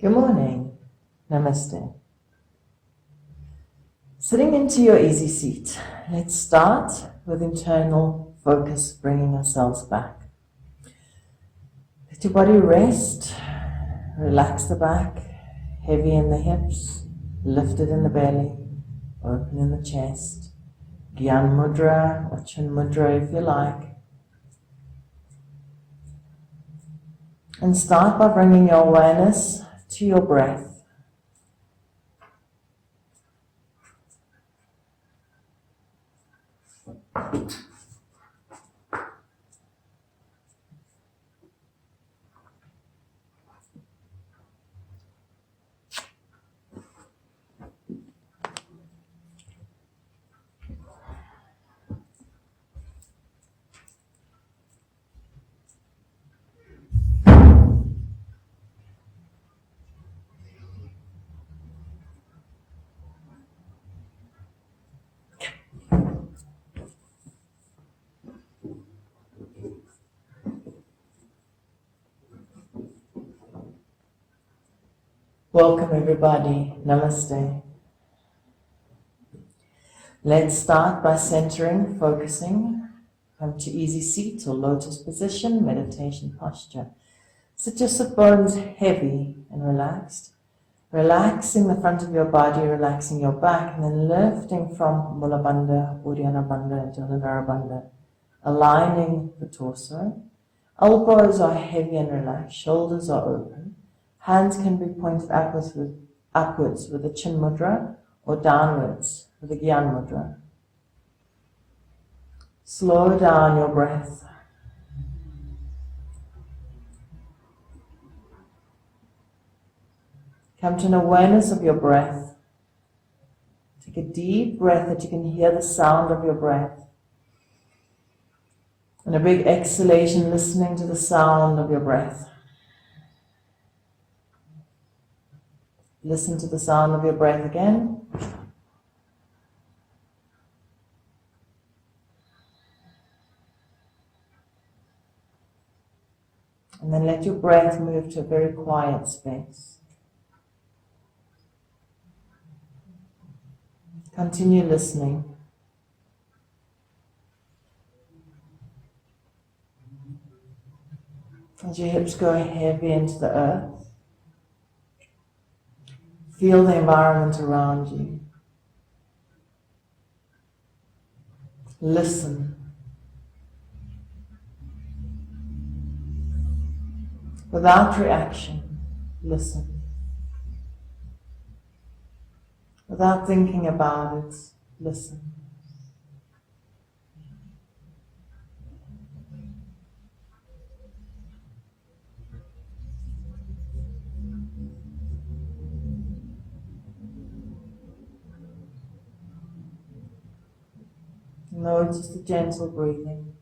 Good morning. Namaste. Sitting into your easy seat, let's start with internal focus, bringing ourselves back. Let your body rest, relax the back, heavy in the hips, lifted in the belly, open in the chest. Gyan Mudra or Chin Mudra if you like. And start by bringing your awareness to your breath. Welcome everybody. Namaste. Let's start by centering, focusing. Come to easy seat or lotus position, meditation posture. Sit your sit bones heavy and relaxed. Relaxing the front of your body, relaxing your back, and then lifting from Mula Bandha, Uddiyana Bandha, Jalandhara Bandha, aligning the torso. Elbows are heavy and relaxed, shoulders are open. Hands can be pointed upwards with the Chin Mudra or downwards with the Gyan Mudra. Slow down your breath. Come to an awareness of your breath. Take a deep breath that you can hear the sound of your breath. And a big exhalation, listening to the sound of your breath. Listen to the sound of your breath again. And then let your breath move to a very quiet space. Continue listening. As your hips go heavy into the earth, feel the environment around you. Listen. Without reaction, listen. Without thinking about it, listen. Notice the gentle breathing.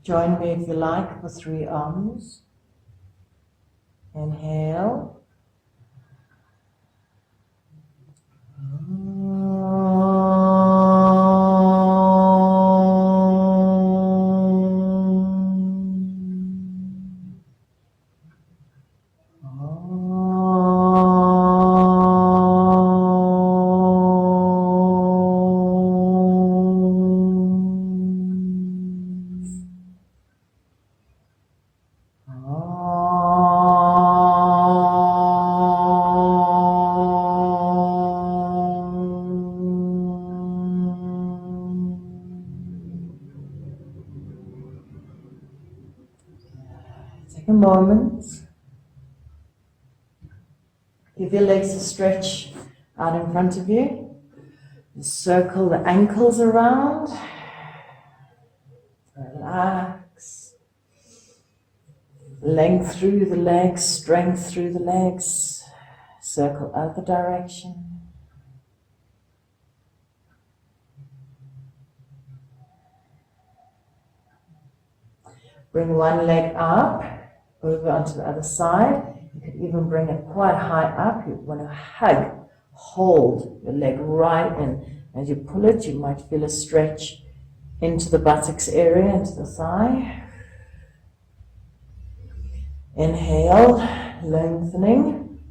Join me if you like for 3 arms. Inhale. Take a moment. Give your legs a stretch out in front of you. Circle the ankles around. Relax. Length through the legs, strength through the legs. Circle other direction. Bring one leg up, over onto the other side. You could even bring it quite high up. You want to hug, hold your leg right in. As you pull it, you might feel a stretch into the buttocks area, into the thigh. Inhale, lengthening.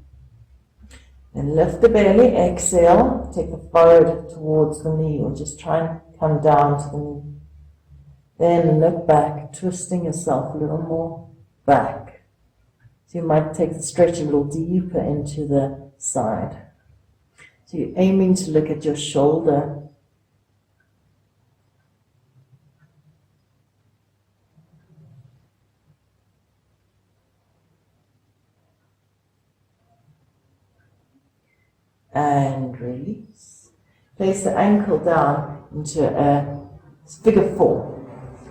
Then lift the belly, exhale, take the forehead towards the knee, or just try and come down to the knee. Then look back, twisting yourself a little more back. So you might take the stretch a little deeper into the side. So you're aiming to look at your shoulder. And release. Place the ankle down into a figure 4.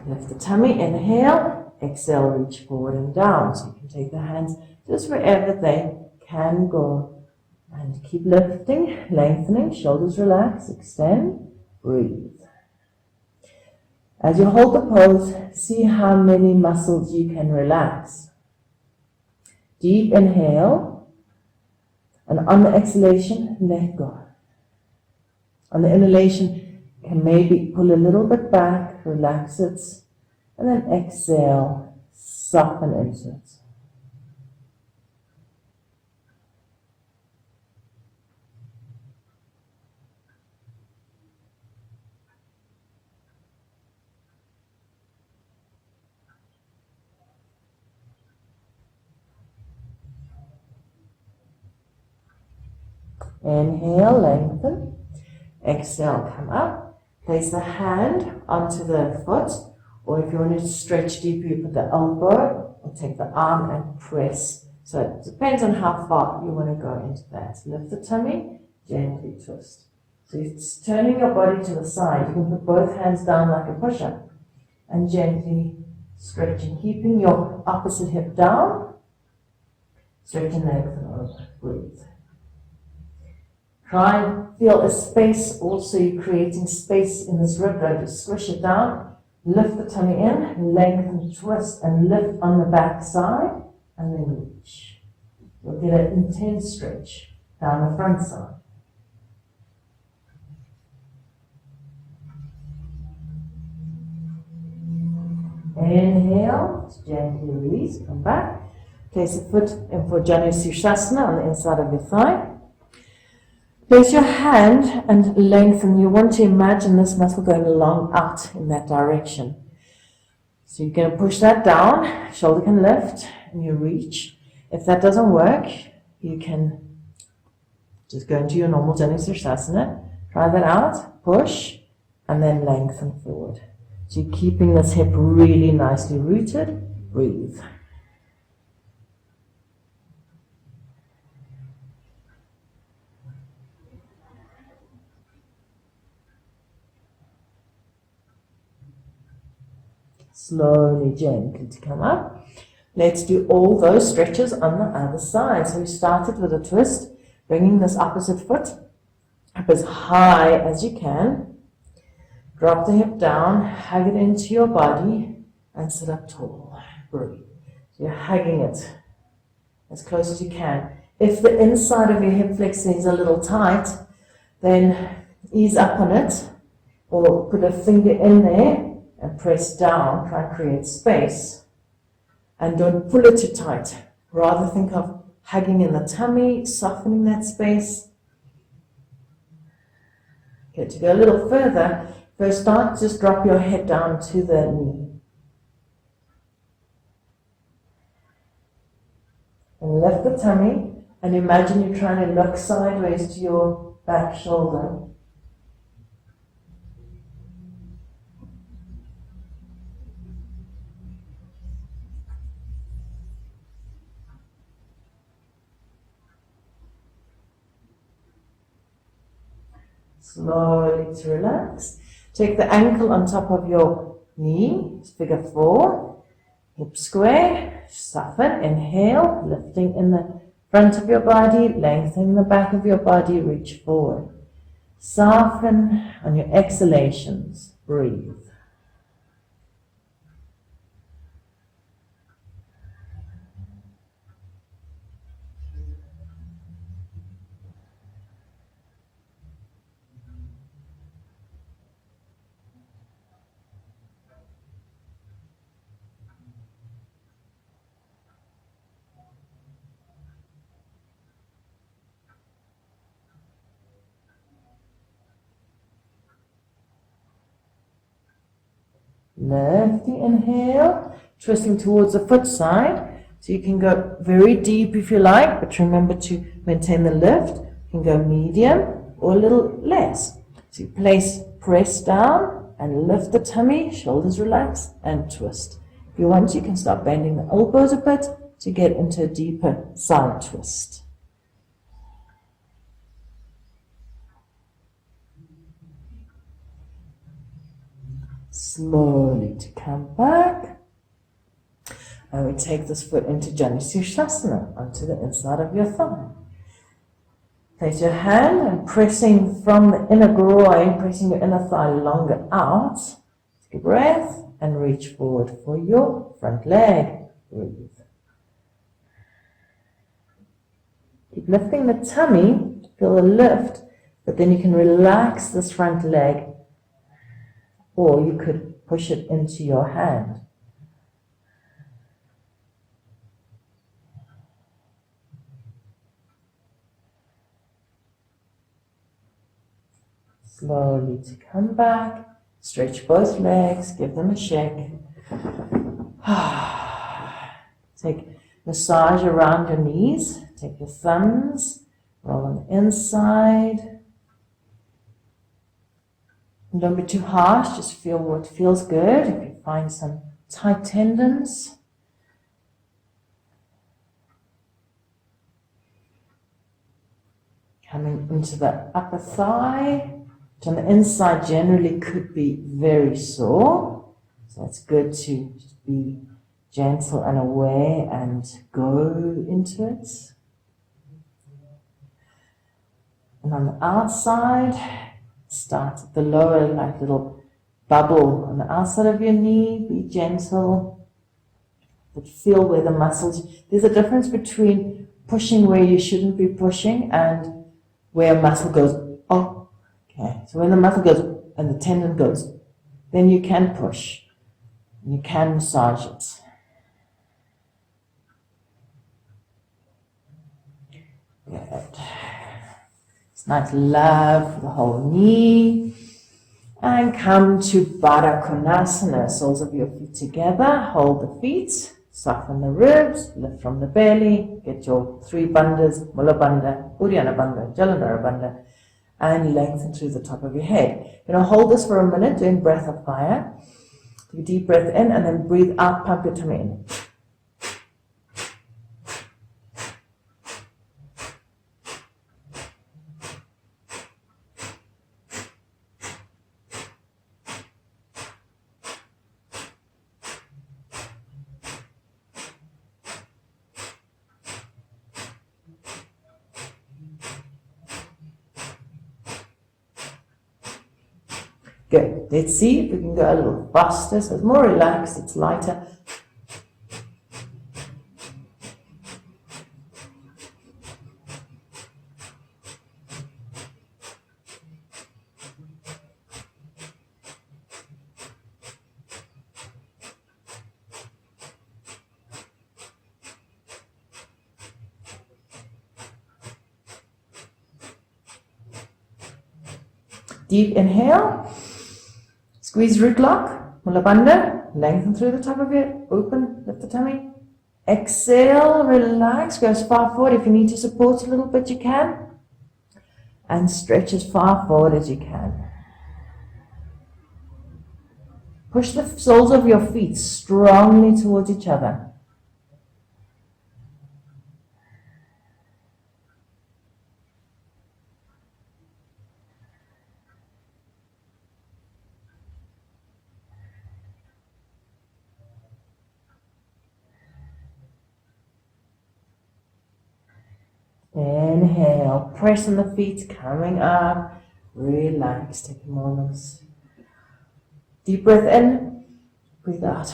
Lift the tummy, inhale, exhale, reach forward and down. So you can take the hands just wherever they can go. And keep lifting, lengthening, shoulders relax, extend, breathe. As you hold the pose, see how many muscles you can relax. Deep inhale, and on the exhalation, let go. On the inhalation, you can maybe pull a little bit back, relax it, and then exhale, soften into it. Inhale, lengthen. Exhale, come up. Place the hand onto the foot, or if you want to stretch deeper, you put the elbow or take the arm and press. So it depends on how far you want to go into that. Lift the tummy, gently twist. So it's turning your body to the side. You can put both hands down like a push-up and gently stretching, keeping your opposite hip down. Stretching legs and over. Breathe. Try and feel a space also. You're creating space in this rib. Don't just squish it down. Lift the tummy in, lengthen, twist, and lift on the back side, and then reach. You'll get an intense stretch down the front side. Inhale, gently release, come back. Place a foot in for Janu Sirsasana on the inside of your thigh. Place your hand and lengthen. You want to imagine this muscle going long out in that direction. So you're going to push that down, shoulder can lift, and you reach. If that doesn't work, you can just go into your normal Janu Sirsasana. Try that out, push, and then lengthen forward. So you're keeping this hip really nicely rooted. Breathe. Slowly, gently to come up. Let's do all those stretches on the other side. So we started with a twist, bringing this opposite foot up as high as you can. Drop the hip down, hug it into your body, and sit up tall. Breathe. So you're hugging it as close as you can. If the inside of your hip flexor is a little tight, then ease up on it, or put a finger in there and press down, try and create space. And don't pull it too tight. Rather think of hugging in the tummy, softening that space. Okay, to go a little further, first start, just drop your head down to the knee. And lift the tummy, and imagine you're trying to look sideways to your back shoulder. Slowly to relax. Take the ankle on top of your knee, figure 4, hip square, soften, inhale, lifting in the front of your body, lengthening the back of your body, reach forward. Soften on your exhalations, breathe. lifting, inhale, twisting towards the foot side. So you can go very deep if you like, but remember to maintain the lift. You can go medium or a little less. So you press down and lift the tummy, shoulders relax, and twist. If you want, you can start bending the elbows a bit to get into a deeper side twist. Slowly to come back. And we take this foot into Janushirshasana, onto the inside of your thigh. Place your hand and pressing from the inner groin, pressing your inner thigh longer out. Take a breath and reach forward for your front leg. Breathe. Keep lifting the tummy to feel the lift, but then you can relax this front leg, or you could push it into your hand. Slowly to come back, stretch both legs, give them a shake. Take massage around your knees, take your thumbs, roll on the inside. And don't be too harsh, just feel what feels good. If you find some tight tendons, coming into the upper thigh, which on the inside generally could be very sore. So it's good to just be gentle and aware and go into it. And on the outside, start at the lower, like little bubble on the outside of your knee. Be gentle, but feel where the muscles. There's a difference between pushing where you shouldn't be pushing and where a muscle goes, oh. Okay, so when the muscle goes and the tendon goes, then you can push. And you can massage it. Good. It's nice love for the whole knee. And come to Baddha Konasana. Soles of your feet together. Hold the feet. Soften the ribs. Lift from the belly. Get your 3 bandhas. Mula bandha, Uddiyana bandha, Jalandhara bandha. And lengthen through the top of your head. You're going to hold this for a minute, doing breath of fire. Take a deep breath in and then breathe out, pump your tummy in. Good. Let's see if we can go a little faster, so it's more relaxed, it's lighter. Deep inhale. Squeeze root lock, Mula bandha, lengthen through the top of it, open, lift the tummy. Exhale, relax, go as far forward. If you need to support a little bit, you can. And stretch as far forward as you can. Push the soles of your feet strongly towards each other. Inhale, press on the feet, coming up, relax, take a moment. Deep breath in, breathe out,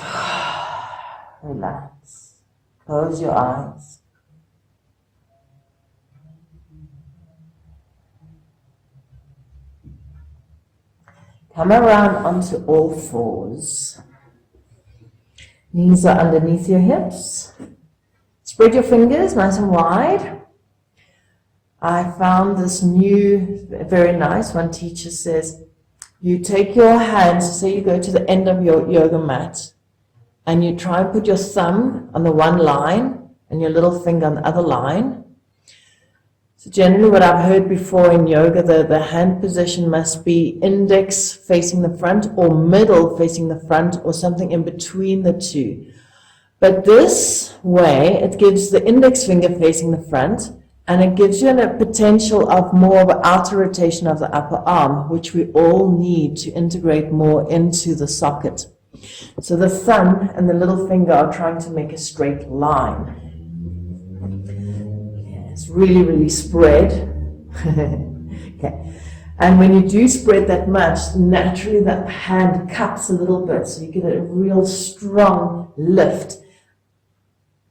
relax, close your eyes. Come around onto all fours. Knees are underneath your hips. Spread your fingers nice and wide. I found this new, very nice, one teacher says, You take your hands, say you go to the end of your yoga mat, and you try and put your thumb on the one line and your little finger on the other line. So generally what I've heard before in yoga, the hand position must be index facing the front or middle facing the front or something in between the two. But this way, it gives the index finger facing the front, and it gives you a potential of more of an outer rotation of the upper arm, which we all need to integrate more into the socket. So the thumb and the little finger are trying to make a straight line. It's really, really spread. Okay. And when you do spread that much, naturally that hand cups a little bit, so you get a real strong lift,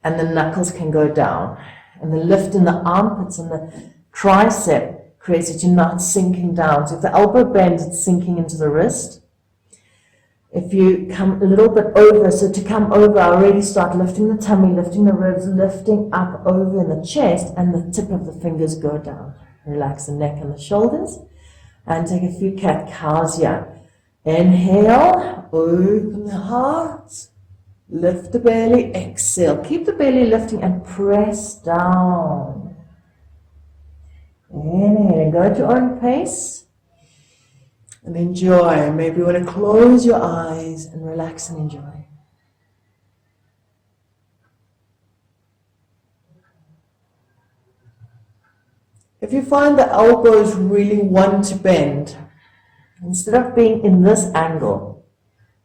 and the knuckles can go down. And the lift in the armpits and the tricep creates that you're not sinking down. So if the elbow bends, it's sinking into the wrist. If you come a little bit over, so to come over, I already start lifting the tummy, lifting the ribs, lifting up over in the chest, and the tip of the fingers go down. Relax the neck and the shoulders, and take a few cat-cows here. Inhale, open the heart, lift the belly, exhale. Keep the belly lifting and press down. Inhale, and go at your own pace. And enjoy. Maybe you want to close your eyes and relax and enjoy. If you find the elbows really want to bend, instead of being in this angle,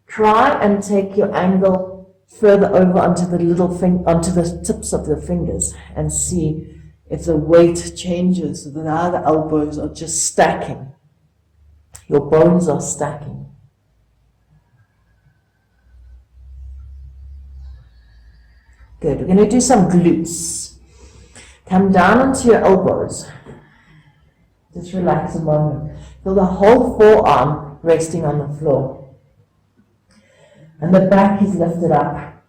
try and take your angle further over onto the onto the tips of the fingers, and see if the weight changes, so that now the elbows are just stacking. Your bones are stacking. Good. We're going to do some glutes. Come down onto your elbows. Just relax a moment. Feel the whole forearm resting on the floor. And the back is lifted up.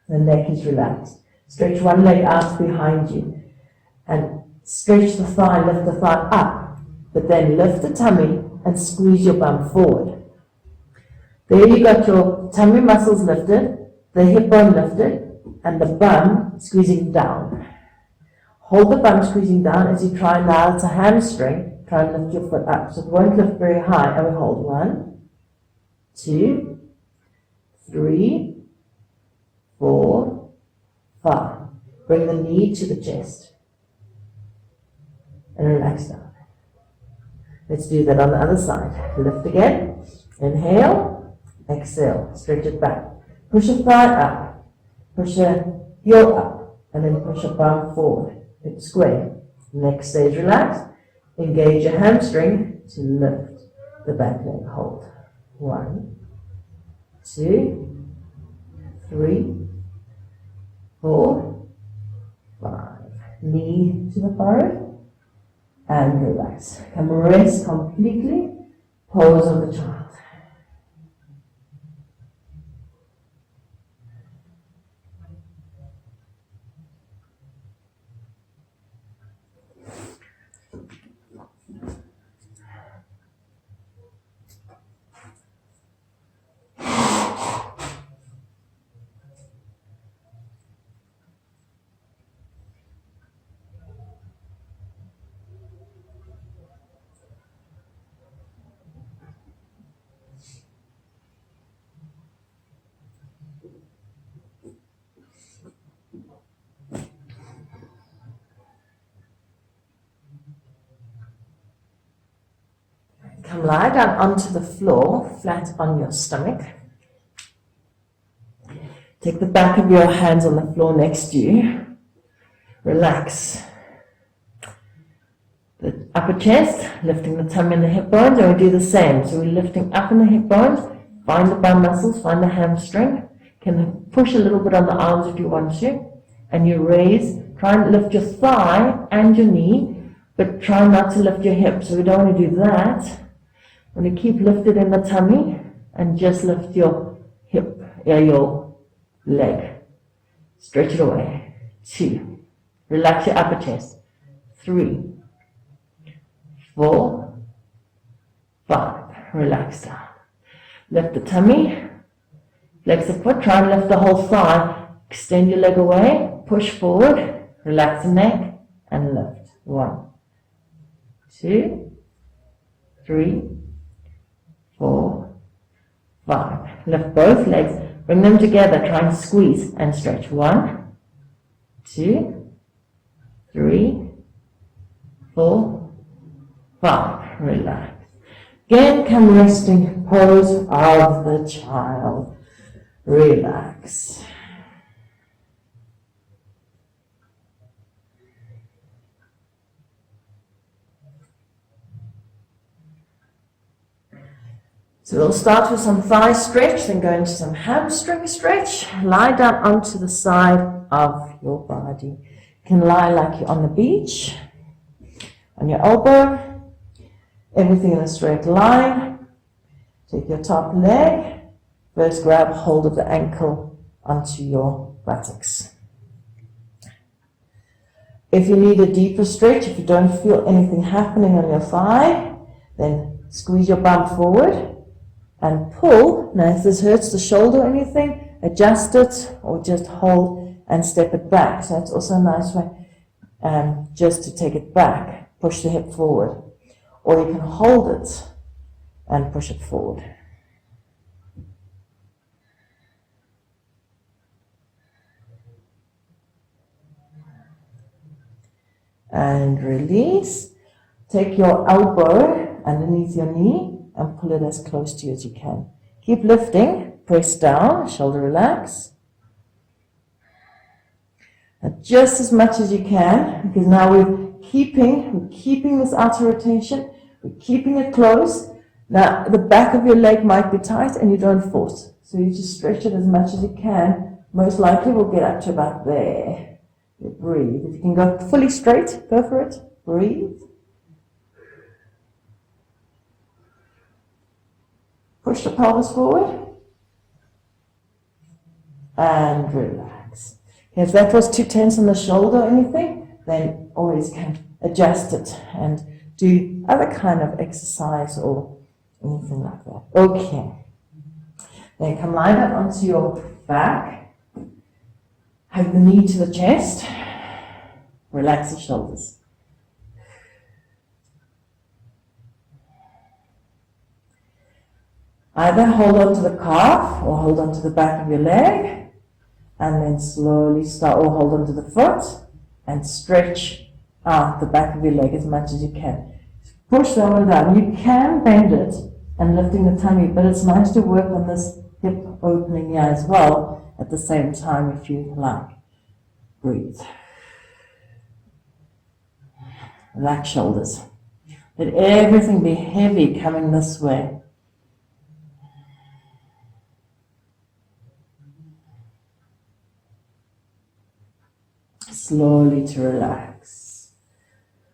The neck is relaxed. Stretch one leg out behind you. And stretch the thigh, lift the thigh up. But then lift the tummy and squeeze your bum forward. There you got your tummy muscles lifted, the hip bone lifted, and the bum squeezing down. Hold the bum squeezing down as you try now. It's a hamstring. Try and lift your foot up. So it won't lift very high. And we hold 1, 2, 3, 4, 5. Bring the knee to the chest. And relax down. Let's do that on the other side. Lift again. Inhale. Exhale. Stretch it back. Push a thigh up. Push a heel up. And then push a bum forward. Hip square. Neck stays relaxed. Engage your hamstring to lift the back leg. Hold. 1, 2, 3, 4, 5. Knee to the forehead. And relax. Come rest completely. Pose of the child. Come lie down onto the floor, flat on your stomach. Take the back of your hands on the floor next to you. Relax. The upper chest, lifting the tummy and the hip bones, and we do the same. So we're lifting up in the hip bones, find the bum muscles, find the hamstring. Can push a little bit on the arms if you want to. And you raise, try and lift your thigh and your knee, but try not to lift your hip. So we don't want to do that. You want to keep lifted in the tummy and just lift your hip, your leg. Stretch it away. 2. Relax your upper chest. 3, 4, 5. relax down. Lift the tummy, flex the foot, try and lift the whole thigh. Extend your leg away, push forward, relax the neck, and lift. 1, 2, 3, 4, 5. Lift both legs, bring them together, try and squeeze and stretch. 1, 2, 3, 4, 5. Relax. Again, come resting pose of the child. Relax. So we'll start with some thigh stretch, then go into some hamstring stretch. Lie down onto the side of your body. You can lie like you're on the beach, on your elbow, everything in a straight line. Take your top leg, first grab hold of the ankle onto your buttocks. If you need a deeper stretch, if you don't feel anything happening on your thigh, then squeeze your bum forward and pull. Now if this hurts the shoulder or anything, adjust it or just hold and step it back. So that's also a nice way just to take it back. Push the hip forward. Or you can hold it and push it forward. And release. Take your elbow underneath your knee and pull it as close to you as you can. Keep lifting, press down, shoulder relax. And just as much as you can, because now we're keeping this outer rotation, we're keeping it close. Now the back of your leg might be tight and you don't force. So you just stretch it as much as you can. Most likely we'll get up to about there. You breathe. If you can go fully straight, go for it. Breathe. Push the pelvis forward and relax. If that was too tense on the shoulder or anything, then always can adjust it and do other kind of exercise or anything like that. Okay. Then come lie down onto your back. Hug the knee to the chest. Relax the shoulders. Either hold on to the calf or hold on to the back of your leg and then slowly start, or hold on to the foot and stretch out the back of your leg as much as you can. Push that one down. You can bend it and lifting the tummy, but it's nice to work on this hip opening here as well at the same time if you like. Breathe. Relax shoulders. Let everything be heavy coming this way. Slowly to relax.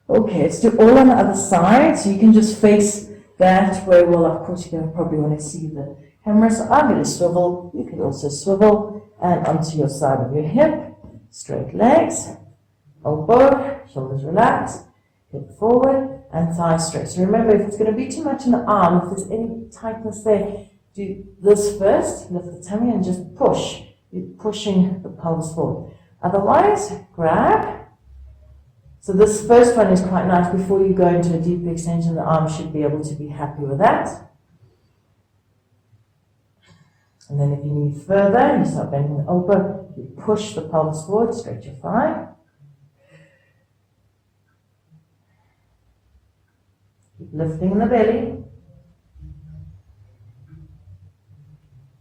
Okay, let's do all on the other side. So you can just face that way. Well, of course, you're going to probably want to see the camera. So I'm going to swivel. You can also swivel and onto your side of your hip. Straight legs. Elbow. Shoulders relax. Hip forward and thigh stretch. So remember, if it's going to be too much in the arm, if there's any tightness there, do this first. Lift the tummy and just push. You're pushing the pelvis forward. Otherwise, grab. So this first one is quite nice. Before you go into a deep extension, the arm should be able to be happy with that. And then if you need further, you start bending the elbow, you push the pelvis forward, stretch your thigh. Keep lifting the belly.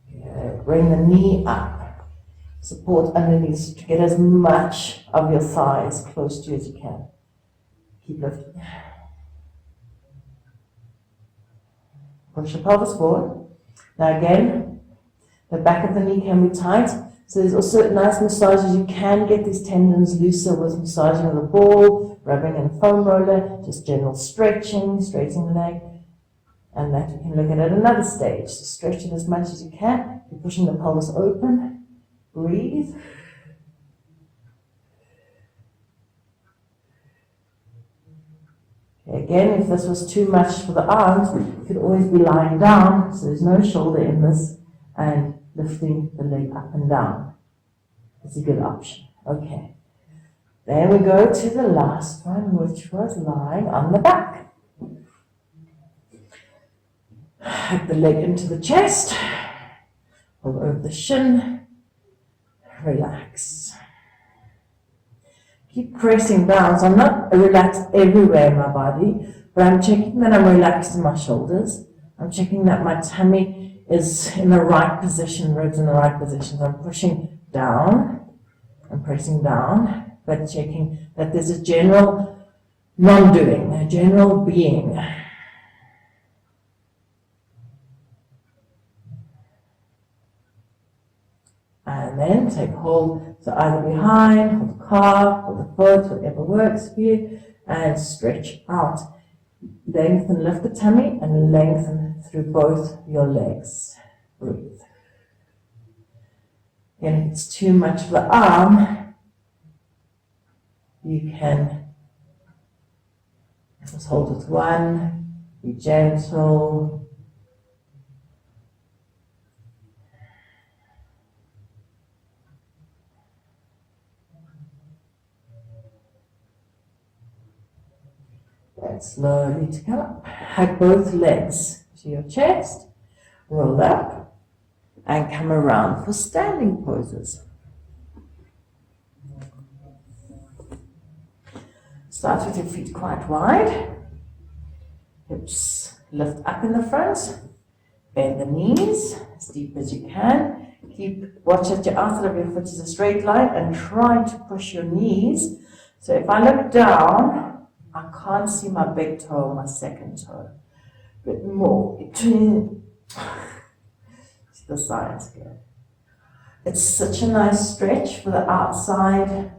Good. Bring the knee up. Support underneath to get as much of your thighs close to you as you can. Keep lifting. Push the pelvis forward. Now again, the back of the knee can be tight. So there's also nice massages. You can get these tendons looser with massaging of the ball, rubbing and foam roller, just general stretching, straightening the leg. And that you can look at another stage. So stretch it as much as you can. You're pushing the pelvis open. Breathe. Okay, Again, if this was too much for the arms, you could always be lying down, so there's no shoulder in this, and lifting the leg up and down. It's a good option. Okay. Then we go to the last one, which was lying on the back. Hug the leg into the chest, pull over the shin, relax. Keep pressing down. So I'm not relaxed everywhere in my body, but I'm checking that I'm relaxed in my shoulders. I'm checking that my tummy is in the right position, ribs in the right position. So I'm pushing down, I'm pressing down, but checking that there's a general non-doing, a general being. And then take hold, so either behind, hold the calf, hold the foot, whatever works for you, and stretch out. Lengthen, lift the tummy, and lengthen through both your legs. Breathe. And if it's too much for the arm, you can just hold with one, be gentle. And slowly to come up. Hug both legs to your chest, roll up, and come around for standing poses. Start with your feet quite wide. Hips lift up in the front. Bend the knees as deep as you can. Watch that your outside of your foot is a straight line and try to push your knees. So if I look down, I can't see my big toe, my second toe. A bit more between the sides here. It's such a nice stretch for the outside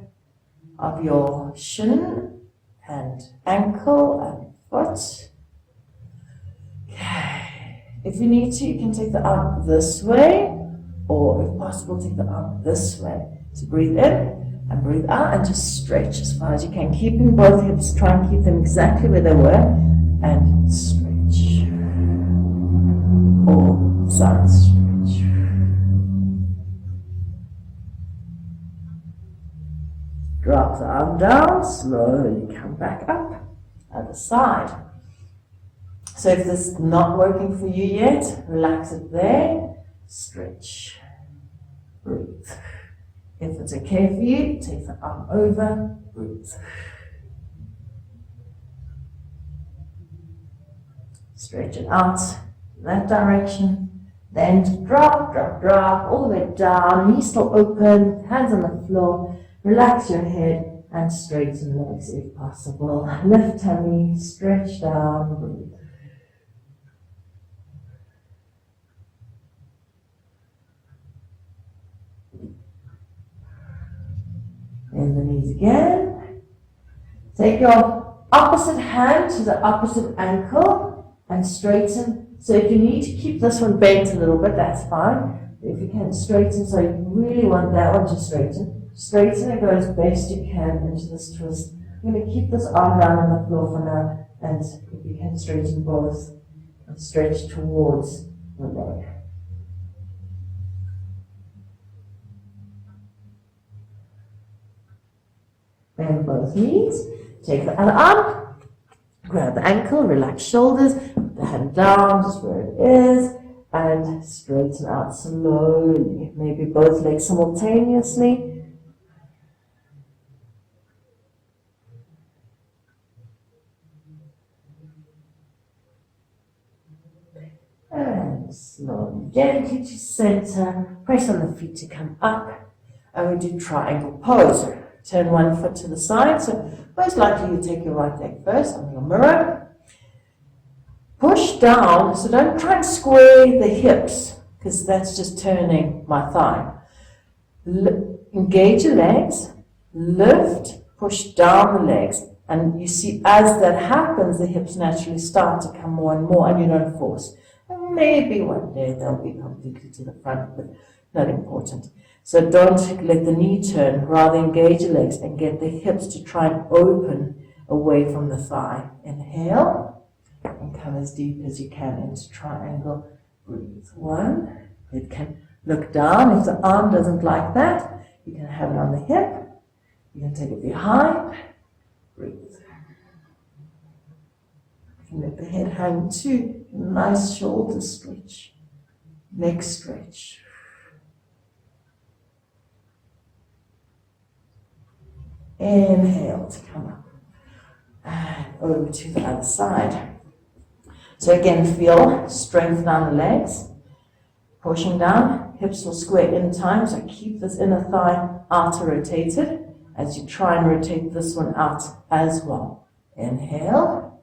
of your shin and ankle and foot. Okay. If you need to, you can take the arm this way, or if possible, take the arm this way. So breathe in and breathe out and just stretch as far as you can. Keeping both hips, try and keep them exactly where they were, and stretch. Or side stretch. Drop the arm down, slowly come back up, other side. So if this is not working for you yet, relax it there, stretch, breathe. If it's okay for you, take the arm over, breathe. Stretch it out in that direction. Then drop, all the way down, knees still open, hands on the floor. Relax your head and straighten legs if possible. Lift tummy, stretch down, breathe. Bend the knees again. Take your opposite hand to the opposite ankle and straighten. So if you need to keep this one bent a little bit, that's fine. If you can straighten, so you really want that one to straighten. Straighten and go as best you can into this twist. I'm going to keep this arm down on the floor for now, and if you can straighten both and stretch towards the leg. Bend both knees, take the other arm, grab the ankle, relax shoulders, put the hand down just where it is, and straighten out slowly. Maybe both legs simultaneously. And slowly, gently to center, press on the feet to come up, and we do triangle pose. Turn one foot to the side, so most likely you take your right leg first on your mirror. Push down, so don't try and square the hips, because that's just turning my thigh. Engage your legs, lift, push down the legs, and you see as that happens, the hips naturally start to come more and more, and you don't force. And maybe one day they'll be completely to the front, but not important. So don't let the knee turn, rather engage your legs and get the hips to try and open away from the thigh. Inhale, and come as deep as you can into triangle. Breathe. 1. It can look down. If the arm doesn't like that, you can have it on the hip. You can take it behind. Breathe. You can let the head hang too. Nice shoulder stretch. Neck stretch. Inhale to come up. And over to the other side. So again, feel strength down the legs. Pushing down, hips will square in time. So keep this inner thigh outer rotated as you try and rotate this one out as well. Inhale,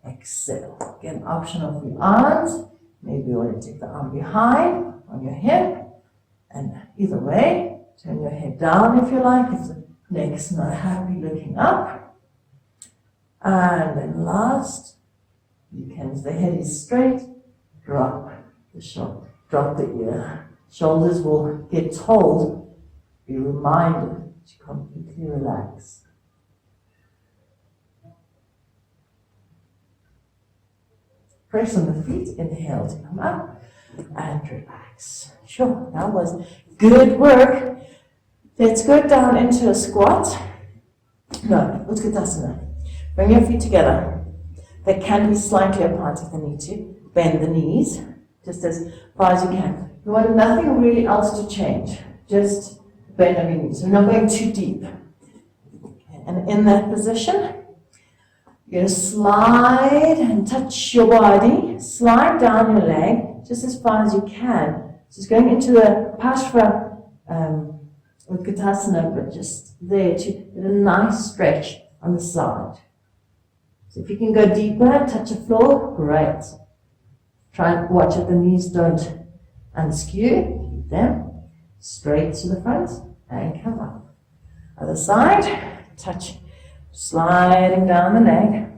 exhale. Again, optional for your arms. Maybe you want to take the arm behind on your hip. And either way, turn your head down if you like. If the neck's not happy, looking up. And then last, you can, if the head is straight, drop the shoulder, drop the ear. Shoulders will get told, be reminded to completely relax. Press on the feet, inhale to come up, and relax. Sure, that was good work. Let's go down into a squat. No, Utkatasana. Bring your feet together. They can be slightly apart if they need to. Bend the knees, just as far as you can. You want nothing really else to change. Just bend your knees. We're not going too deep. Okay. And in that position, you're going to slide and touch your body. Slide down your leg just as far as you can. Just going into the Parshva Utkatasana, but just there to get a nice stretch on the side. So if you can go deeper, touch the floor, great. Try and watch that the knees don't unskew. Keep them straight to the front and come up. Other side, touch, sliding down the leg.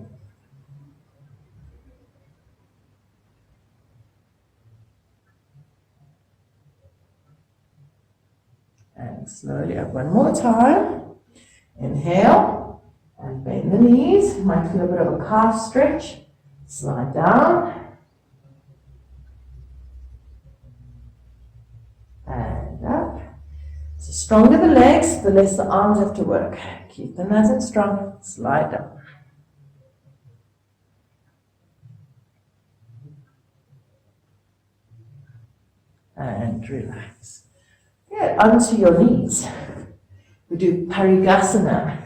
And slowly up one more time. Inhale and bend the knees. You might feel a bit of a calf stretch. Slide down. And up. So stronger the legs, the less the arms have to work. Keep them nice and strong. Slide down. And relax. Get onto your knees. We do Parigasana.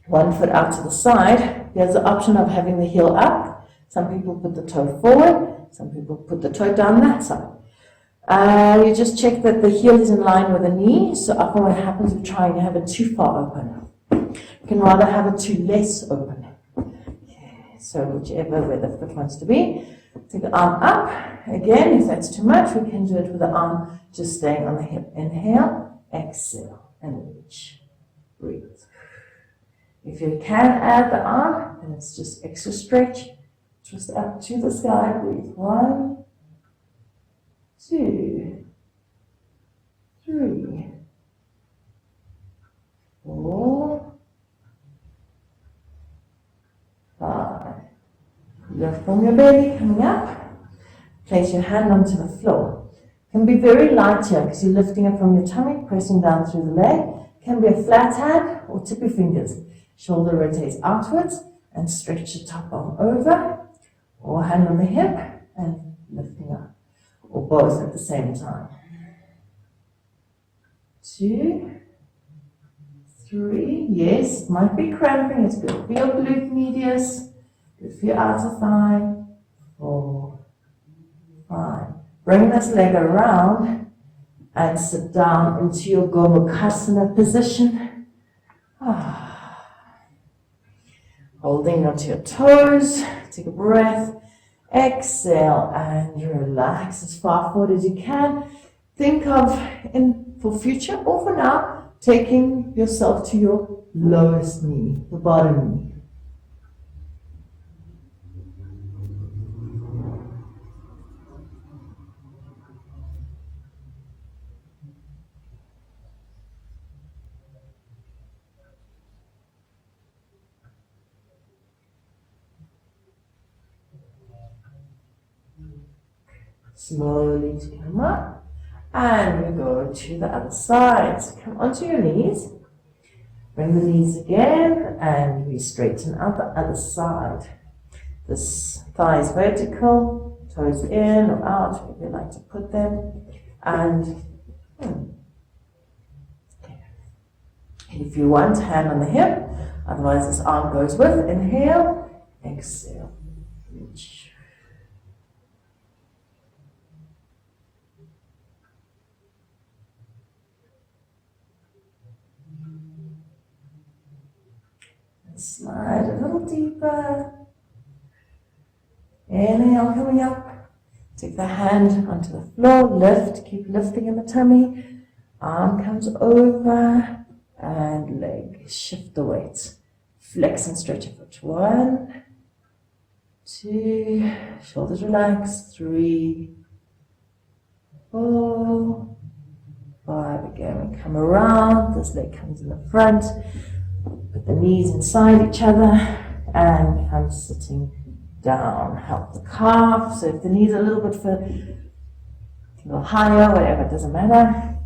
One foot out to the side. There's the option of having the heel up. Some people put the toe forward. Some people put the toe down that side. You just check that the heel is in line with the knee. So often what happens, we try and have it too far open. You can rather have it too less open. Okay, so whichever way the foot wants to be. Take the arm up. Again, if that's too much, we can do it with the arm just staying on the hip. Inhale, exhale, and reach. Breathe. If you can add the arm, then it's just extra stretch. Just up to the sky. Breathe. 1, 2, 3, 4, 5. Lift from your belly, coming up. Place your hand onto the floor. It can be very light here because you're lifting it from your tummy, pressing down through the leg. It can be a flat hand or tip your fingers. Shoulder rotates outwards and stretch the top arm over. Or hand on the hip and lifting up. Or both at the same time. 2, 3. Yes, it might be cramping. It's good for your glute medius. Good for your outer thigh. 4, 5. Bring this leg around and sit down into your Gomukhasana position. Holding onto your toes. Take a breath. Exhale and relax as far forward as you can. Think of, for future or for now, taking yourself to your lowest knee, the bottom knee. Slowly to come up. And we go to the other side. So come onto your knees. Bring the knees again and we straighten out the other side. This thigh is vertical, toes in or out, wherever you like to put them. And if you want, hand on the hip, otherwise this arm goes with. Inhale, exhale, reach. Slide a little deeper. Inhale, coming up. Take the hand onto the floor, lift, keep lifting in the tummy. Arm comes over and leg. Shift the weight. Flex and stretch your foot. 1, 2, shoulders relax. 3, 4, 5. Again, we come around. This leg comes in the front. Put the knees inside each other and come sitting down. Help the calf. So if the knees are a little bit higher, whatever, it doesn't matter.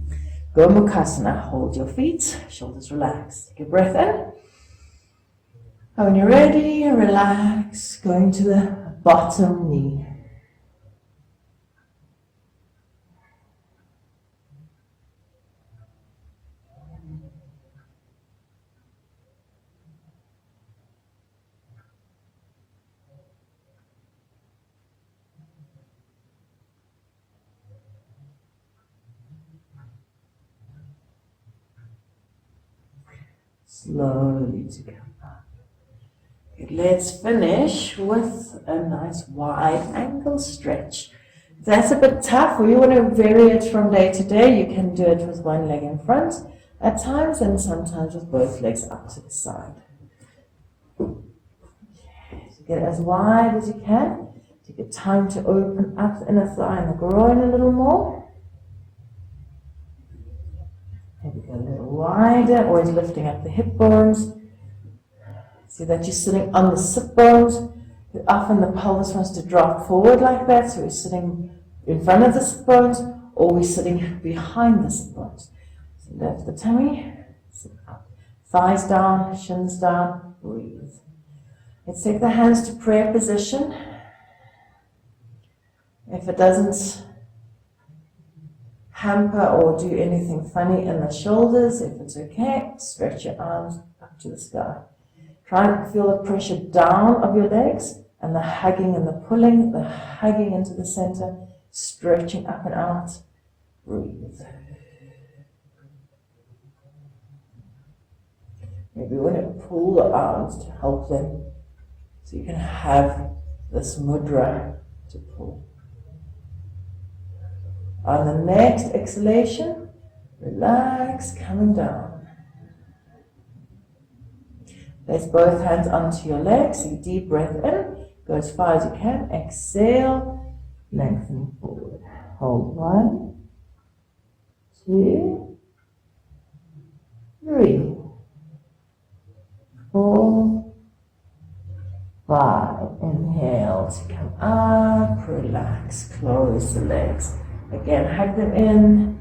Go Mukasana. Hold your feet, shoulders relaxed. Take a breath in. And when you're ready, relax. Going to the bottom knee. Slowly to come up. Good, let's finish with a nice wide ankle stretch. If that's a bit tough, or you want to vary it from day to day, you can do it with one leg in front at times and sometimes with both legs up to the side. Okay, so get as wide as you can. Take your time to open up the inner thigh and the groin a little more. Maybe go a little wider, always lifting up the hip bones. See that you're sitting on the sit bones. Often the pelvis wants to drop forward like that, so we're sitting in front of the sit bones, or we're sitting behind the sit bones. So lift the tummy, sit up. Thighs down, shins down, breathe. Let's take the hands to prayer position. If it doesn't hamper or do anything funny in the shoulders, if it's okay, stretch your arms up to the sky. Try and feel the pressure down of your legs and the hugging and the pulling, the hugging into the center, stretching up and out. Breathe. Maybe we want to pull the arms to help them so you can have this mudra to pull. On the next exhalation, relax, coming down. Place both hands onto your legs. So deep breath in, go as far as you can. Exhale, lengthen forward. Hold 1, 2, 3, 4, 5. Inhale to come up, relax, close the legs. Again, hug them in,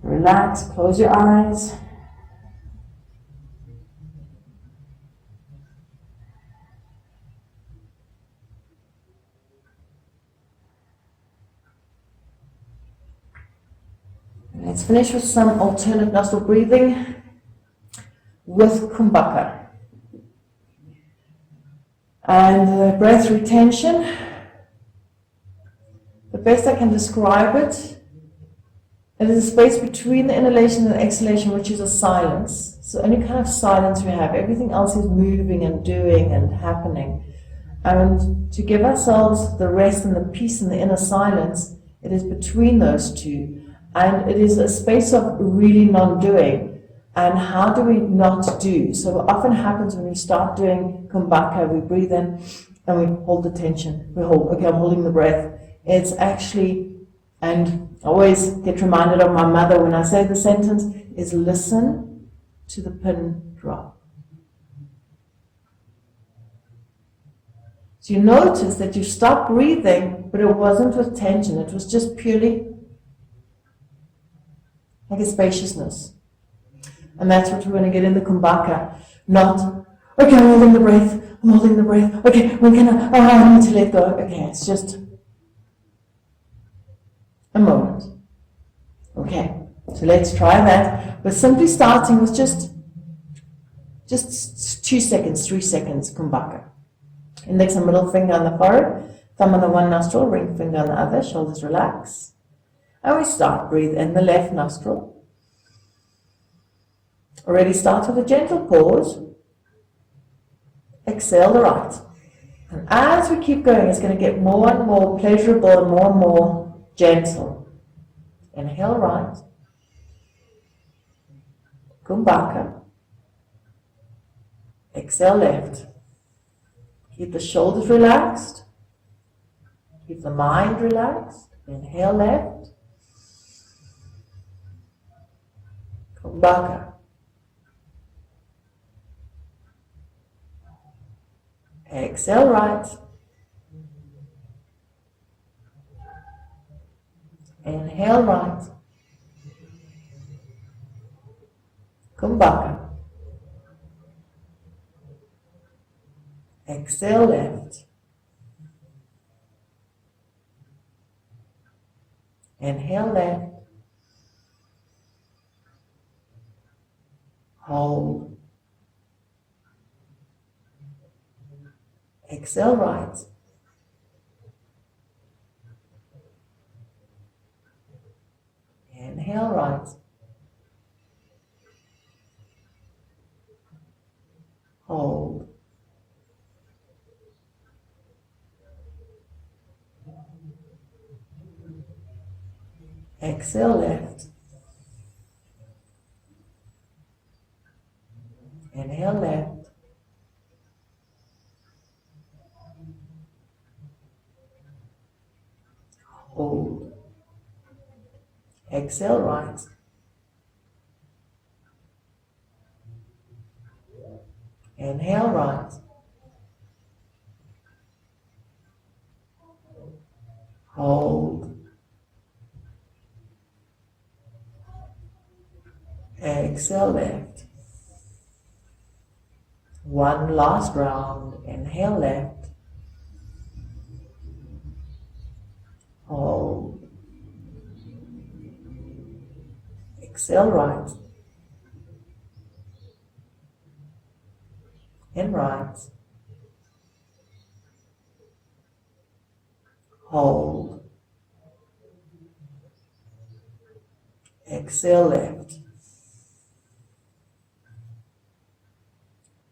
relax, close your eyes. Let's finish with some alternate nostril breathing with kumbhaka. And the breath retention, the best I can describe it, it is a space between the inhalation and the exhalation, which is a silence. So any kind of silence we have, everything else is moving and doing and happening. And to give ourselves the rest and the peace and the inner silence, it is between those two. And it is a space of really non-doing. And how do we not do? So what often happens when we start doing kumbhaka, we breathe in and we hold the tension. We hold, okay, I'm holding the breath. It's actually, and I always get reminded of my mother when I say the sentence, is listen to the pin drop. So you notice that you stop breathing, but it wasn't with tension. It was just purely like a spaciousness. And that's what we're going to get in the kumbhaka. Not, okay, I'm holding the breath. Okay, when can I need to let go. Okay, it's just a moment. Okay, so let's try that. We're simply starting with just 2 seconds, 3 seconds, kumbhaka. Index and middle finger on the forehead, thumb on the one nostril, ring finger on the other, shoulders relax. And we start, breathe in the left nostril. Already start with a gentle pause. Exhale the right. And as we keep going, it's going to get more and more pleasurable and more gentle. Inhale right. Kumbhaka. Exhale left. Keep the shoulders relaxed. Keep the mind relaxed. Inhale left. Kumbhaka. Exhale right. Inhale right. Kumbhaka. Exhale left. Inhale left. Hold. Exhale right. Inhale right. Hold. Exhale left. Inhale left. Hold. Exhale right. Inhale right. Hold. Exhale left. One last round. Inhale left. Hold. Exhale right. In right. Hold. Exhale left.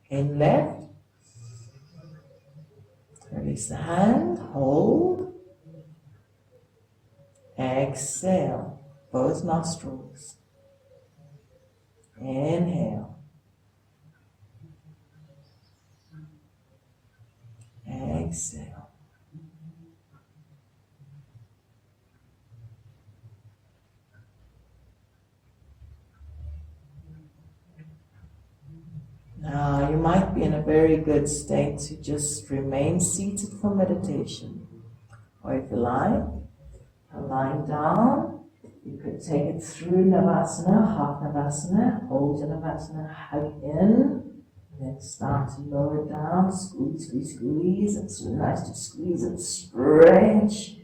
In left. Release the hand. Hold. Exhale. Both nostrils. Inhale. Exhale. Now you might be in a very good state to just remain seated for meditation. Or if you like, lying down, you could take it through Navasana, half Navasana, hold in Navasana, hug in, then start to lower down, squeeze, squeeze, squeeze. It's nice to squeeze and stretch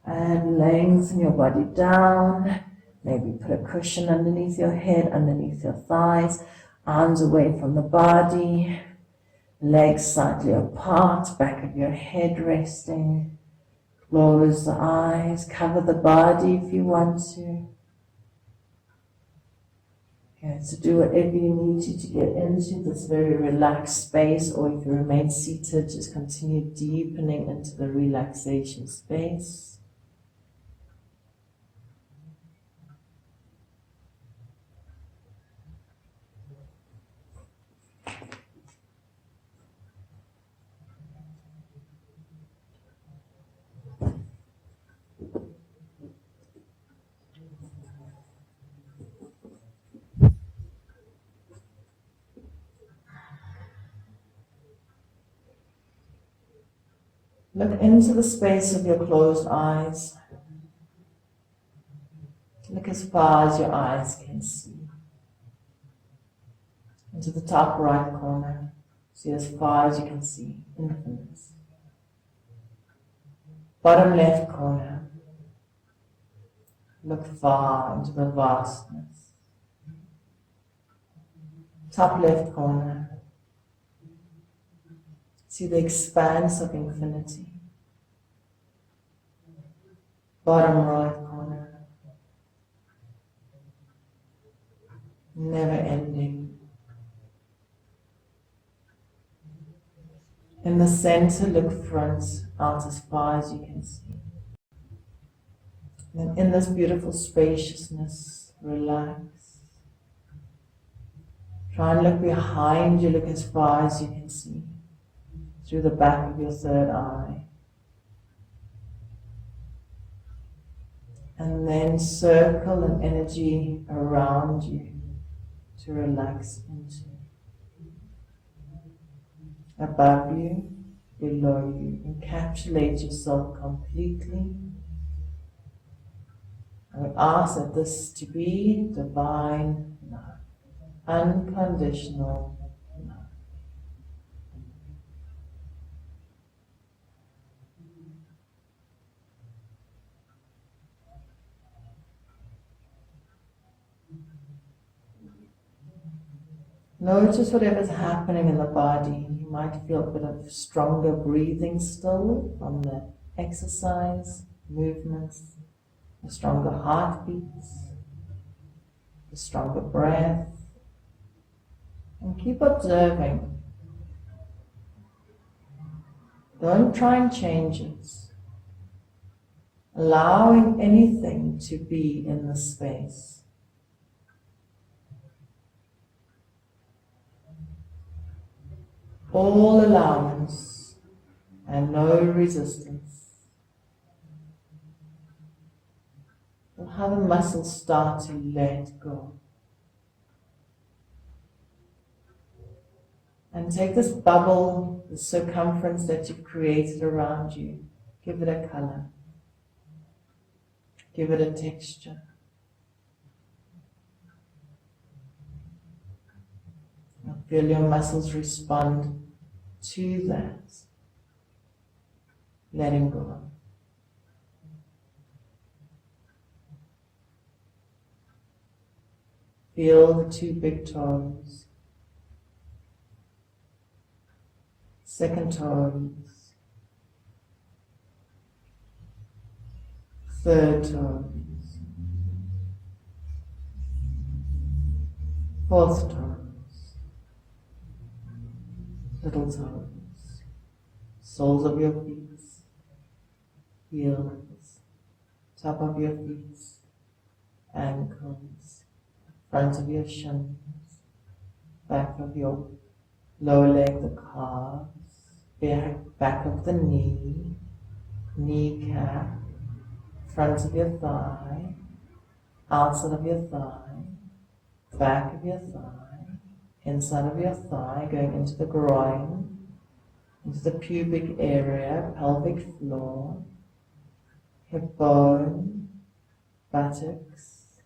and lengthen your body down. Maybe put a cushion underneath your head, underneath your thighs, arms away from the body, legs slightly apart, back of your head resting. Close the eyes, cover the body if you want to. Okay, so do whatever you need to get into this very relaxed space, or if you remain seated, just continue deepening into the relaxation space. Look into the space of your closed eyes. Look as far as your eyes can see. Into the top right corner. See as far as you can see. Infinite. Bottom left corner. Look far into the vastness. Top left corner. See the expanse of infinity. Bottom right corner. Never ending. In the center, look front out as far as you can see. And in this beautiful spaciousness, relax. Try and look behind you, look as far as you can see. Through the back of your third eye. And then circle an energy around you to relax into. Above you, below you. Encapsulate yourself completely. I would ask that this to be divine love, unconditional love. Notice whatever's happening in the body. You might feel a bit of stronger breathing still from the exercise, movements, the stronger heartbeats, the stronger breath. And keep observing. Don't try and change it. Allowing anything to be in the space. All allowance and no resistance. You'll have the muscles start to let go. And take this bubble, the circumference that you've created around you, give it a color. Give it a texture. Now feel your muscles respond to that. Letting go. Feel the two big toes. Second toes. Third toes. Fourth toes. Little toes, soles of your feet, heels, top of your feet, ankles, front of your shins, back of your lower leg, the calves, back of the knee, kneecap, front of your thigh, outside of your thigh, back of your thigh, inside of your thigh, going into the groin, into the pubic area, pelvic floor, hip bone, buttocks,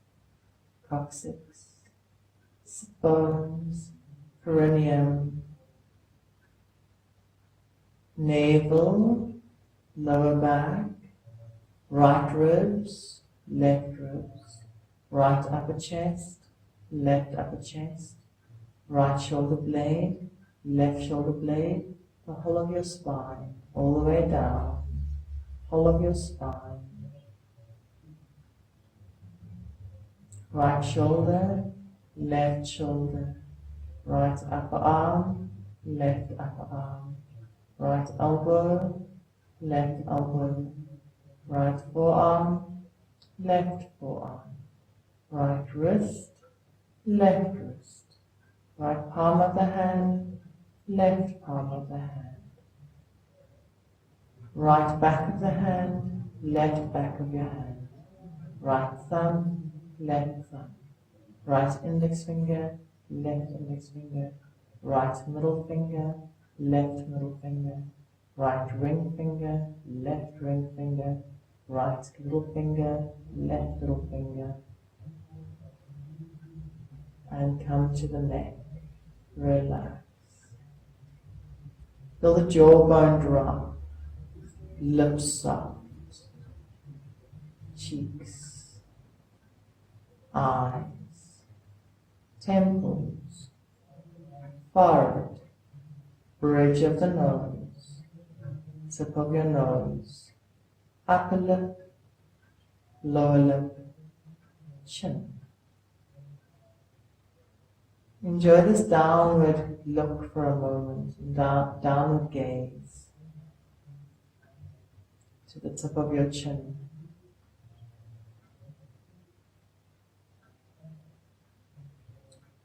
coccyx, sit bones, perineum, navel, lower back, right ribs, left ribs, right upper chest, left upper chest, right shoulder blade, left shoulder blade, the whole of your spine, all the way down, whole of your spine. Right shoulder, left shoulder, right upper arm, left upper arm, right elbow, left elbow, right forearm, left forearm, right wrist, left wrist. Right palm of the hand, left palm of the hand. Right back of the hand, left back of your hand. Right thumb, left thumb. Right index finger, left index finger. Right middle finger, left middle finger. Right ring finger, left ring finger, right little finger, left little finger, and come to the neck. Relax. Feel the jawbone drop, lips soft, cheeks, eyes, temples, forehead, bridge of the nose, tip of your nose, upper lip, lower lip, chin. Enjoy this downward look for a moment, downward gaze to the tip of your chin.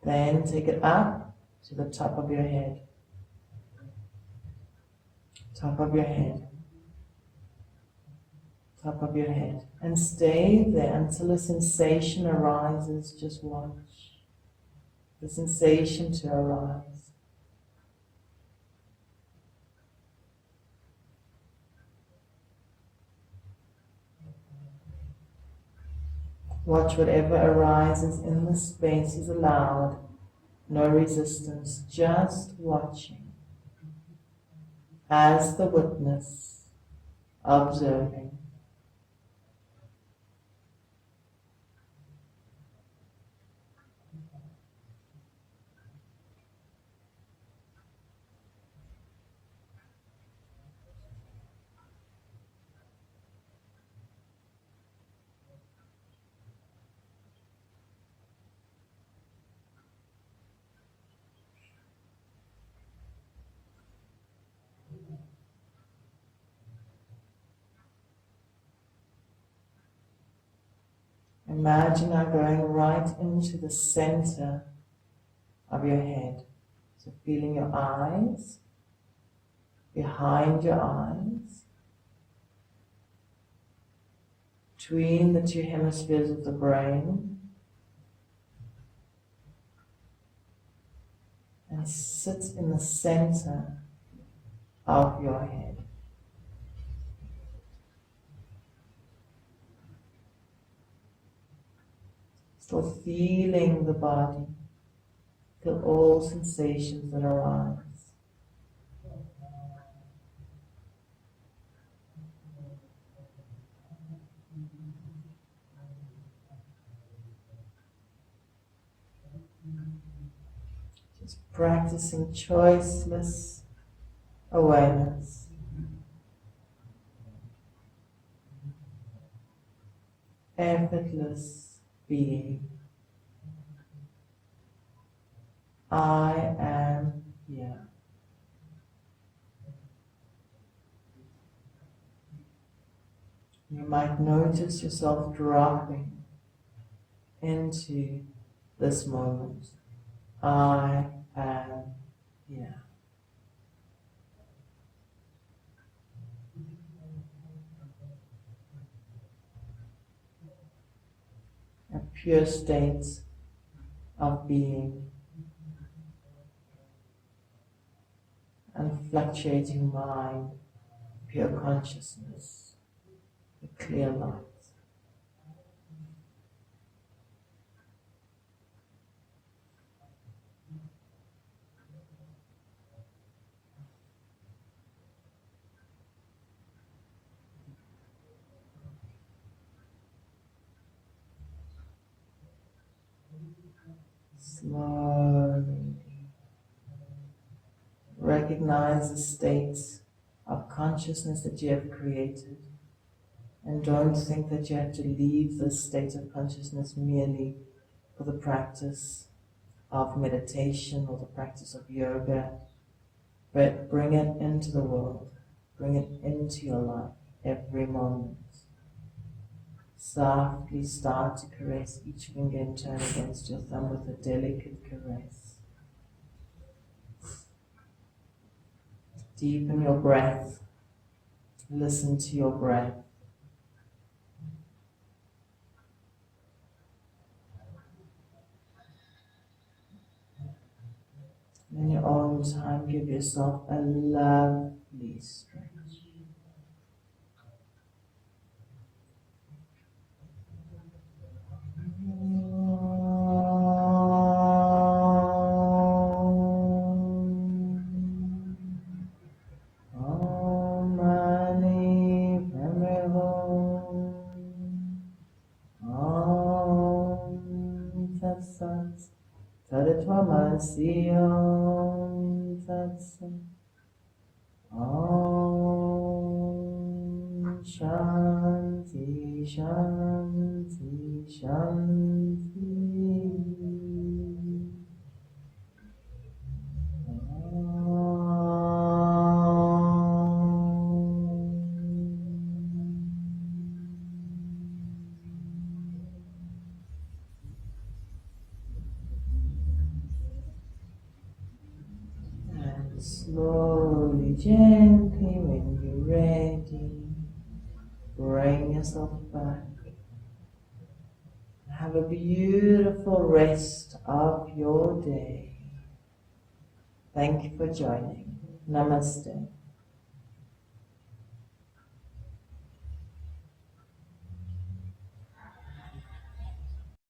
Then take it up to the top of your head. Top of your head. Top of your head. And stay there until a sensation arises. Just watch the sensation to arise. Watch whatever arises in the space is allowed. No resistance, just watching. As the witness, observing. Imagine now going right into the center of your head. So feeling your eyes, behind your eyes, between the two hemispheres of the brain, and sit in the center of your head. Still feeling the body, feel all sensations that arise. Just practicing choiceless awareness. Effortless being. I am here. You might notice yourself dropping into this moment. I am here. A pure state of being, unfluctuating mind, pure consciousness, a clear light. Slowly recognize the states of consciousness that you have created, and don't think that you have to leave this state of consciousness merely for the practice of meditation or the practice of yoga, but bring it into the world, bring it into your life every moment. Softly start to caress each finger and turn against your thumb with a delicate caress. Deepen your breath. Listen to your breath. In your own time, give yourself a lovely stretch. Tvamasi Om Tat Sat. Om Shanti Shanti Shanti. And slowly, gently, when you're ready, bring yourself back. Have a beautiful rest of your day. Thank you for joining. Namaste.